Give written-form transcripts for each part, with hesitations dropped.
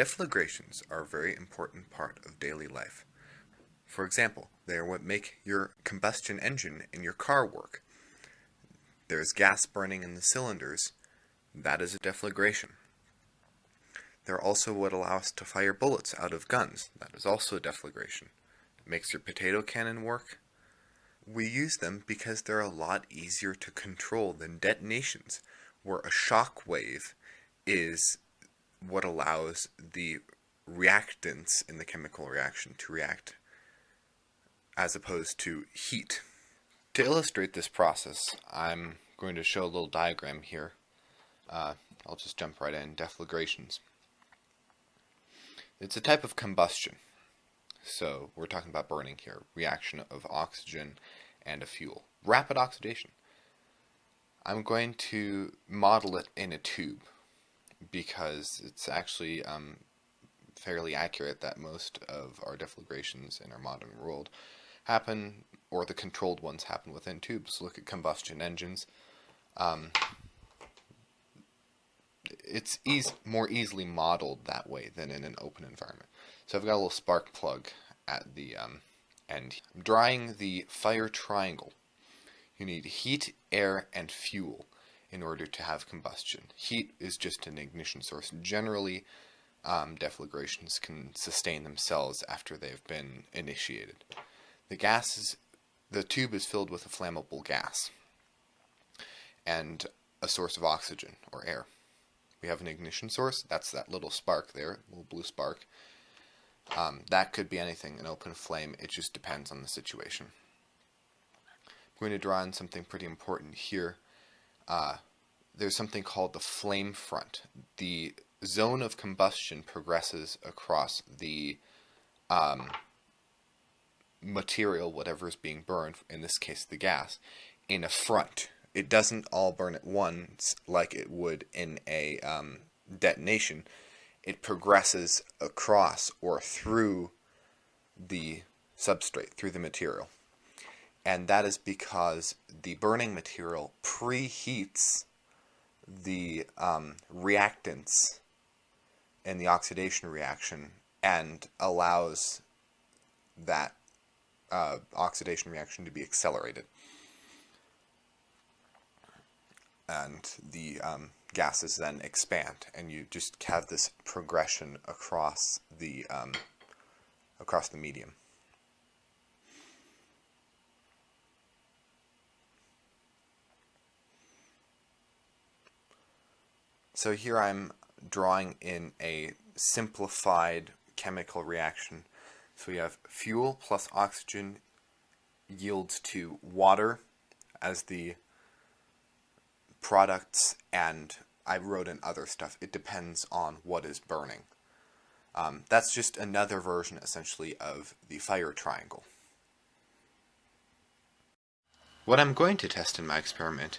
Deflagrations are a very important part of daily life. For example, they are what make your combustion engine in your car work. There's gas burning in the cylinders. That is a deflagration. They're also what allow us to fire bullets out of guns. That is also a deflagration. It makes your potato cannon work. We use them because they're a lot easier to control than detonations, where a shock wave is what allows the reactants in the chemical reaction to react, as opposed to heat. To illustrate this process, I'm going to show a little diagram here. I'll just jump right in. Deflagrations. It's a type of combustion. So we're talking about burning here. Reaction of oxygen and a fuel. Rapid oxidation. I'm going to model it in a tube because it's actually fairly accurate that most of our deflagrations in our modern world happen, or the controlled ones happen within tubes. Look at combustion engines. It's more easily modeled that way than in an open environment. So I've got a little spark plug at the end. I'm drawing the fire triangle. You need heat, air, and fuel in order to have combustion. Heat is just an ignition source. Generally, deflagrations can sustain themselves after they've been initiated. The tube is filled with a flammable gas and a source of oxygen or air. We have an ignition source. That's that little spark there, little blue spark. That could be anything, an open flame. It just depends on the situation. I'm going to draw in something pretty important here. There's something called the flame front. The zone of combustion progresses across the material, whatever is being burned, in this case the gas, in a front. It doesn't all burn at once like it would in a detonation. It progresses across or through the substrate, through the material. And that is because the burning material preheats the reactants in the oxidation reaction and allows that oxidation reaction to be accelerated. And the gases then expand, and you just have this progression across the medium. So here I'm drawing in a simplified chemical reaction. So we have fuel plus oxygen yields to water as the products, and I wrote in other stuff. It depends on what is burning. That's just another version, essentially, of the fire triangle. What I'm going to test in my experiment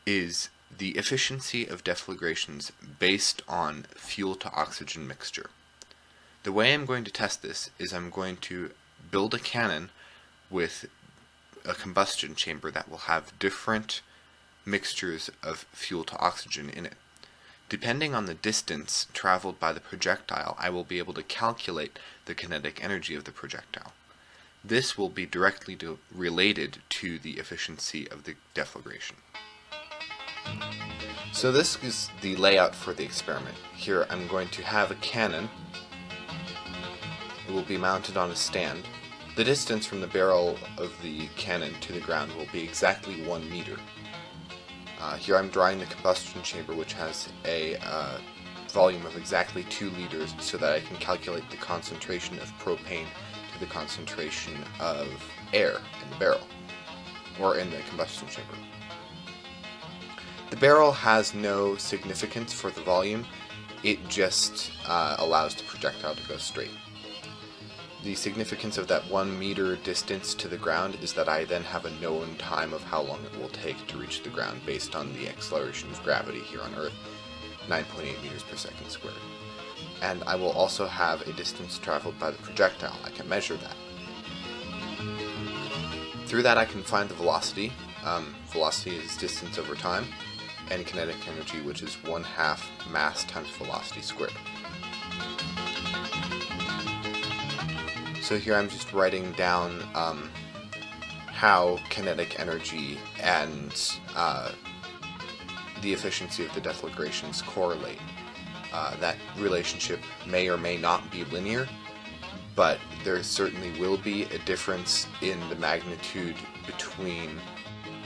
is the efficiency of deflagrations based on fuel to oxygen mixture. The way I'm going to test this is I'm going to build a cannon with a combustion chamber that will have different mixtures of fuel to oxygen in it. Depending on the distance traveled by the projectile, I will be able to calculate the kinetic energy of the projectile. This will be directly related to the efficiency of the deflagration. So this is the layout for the experiment. Here I'm going to have a cannon. It will be mounted on a stand. The distance from the barrel of the cannon to the ground will be exactly 1 meter. Here I'm drawing the combustion chamber, which has a volume of exactly 2 liters, so that I can calculate the concentration of propane to the concentration of air in the barrel, or in the combustion chamber. The barrel has no significance for the volume. It just allows the projectile to go straight. The significance of that 1 meter distance to the ground is that I then have a known time of how long it will take to reach the ground based on the acceleration of gravity here on Earth, 9.8 meters per second squared. And I will also have a distance traveled by the projectile. I can measure that. Through that I can find the velocity. Velocity is distance over time, and kinetic energy, which is 1/2 mass times velocity squared. So here I'm just writing down how kinetic energy and the efficiency of the deflagrations correlate. That relationship may or may not be linear, but there certainly will be a difference in the magnitude between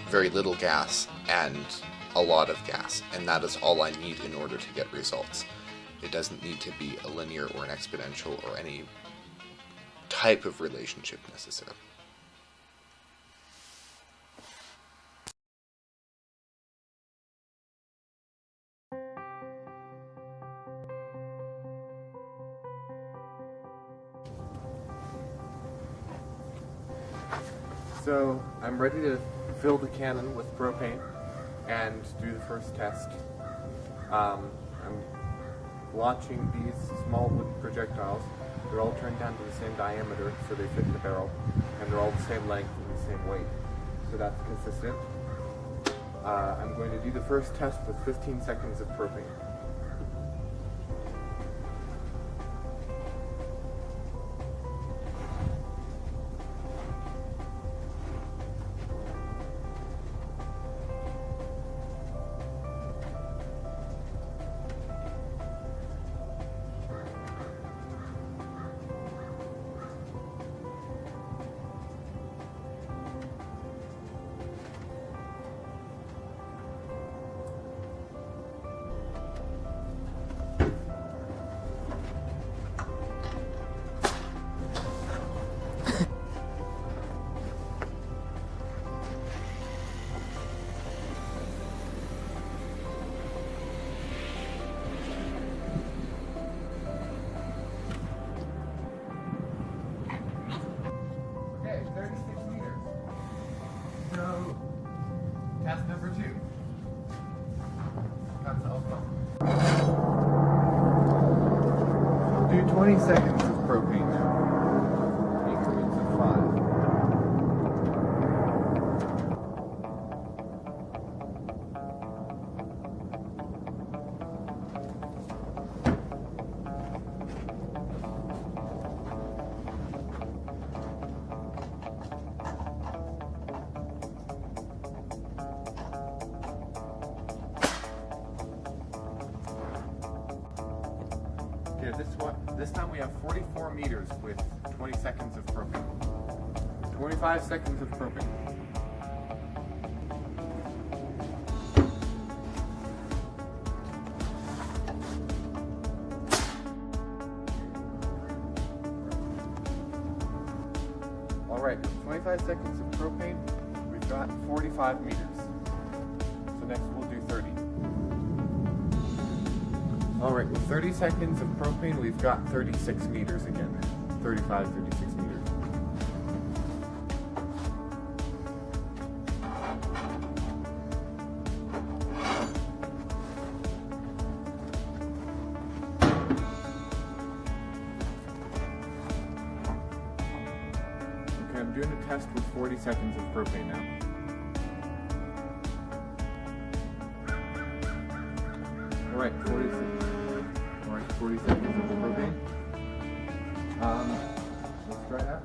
very little gas and a lot of gas, and that is all I need in order to get results. It doesn't need to be a linear or an exponential or any type of relationship necessarily. So I'm ready to fill the cannon with propane and do the first test. I'm launching these small wooden projectiles. They're all turned down to the same diameter so they fit in the barrel, and they're all the same length and the same weight. So that's consistent. I'm going to do the first test with 15 seconds of propane. Test number 2. That's alpha. Do 20 seconds of propane now. Increments of 5. Okay, this time we have 44 meters with 20 seconds of propane. 25 seconds of propane. Alright, 25 seconds of propane, we've got 45 meters. So next we'll do 30. Alright, with 30 seconds of propane, we've got 36 meters again. 35, 36 meters. Okay, I'm doing a test with 40 seconds of propane now. Alright, 40 seconds of propane. Let's try that.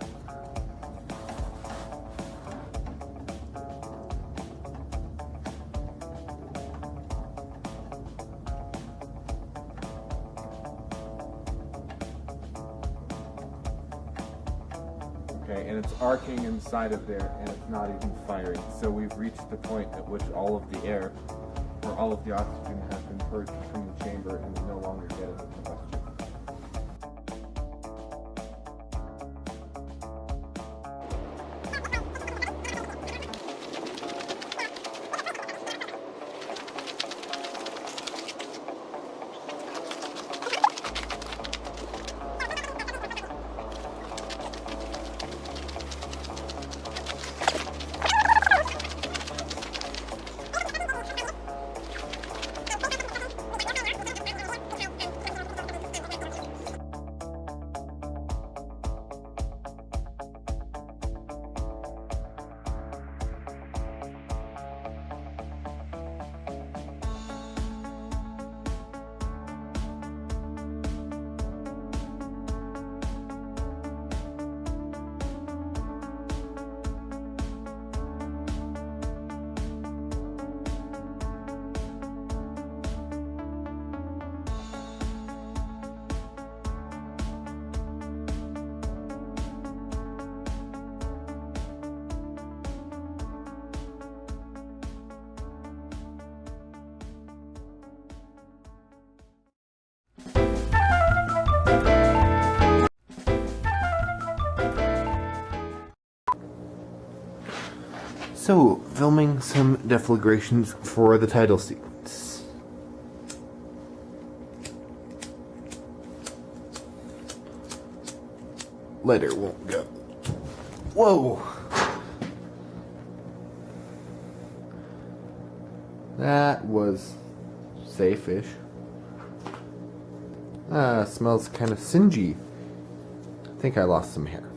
Okay, and it's arcing inside of there, and it's not even firing. So we've reached the point at which all of the air, or all of the oxygen, has been purged from the chamber and is no longer getting the combustion. So, filming some deflagrations for the title sequence. Lighter won't go. Whoa! That was safe-ish. Smells kind of singy. I think I lost some hair.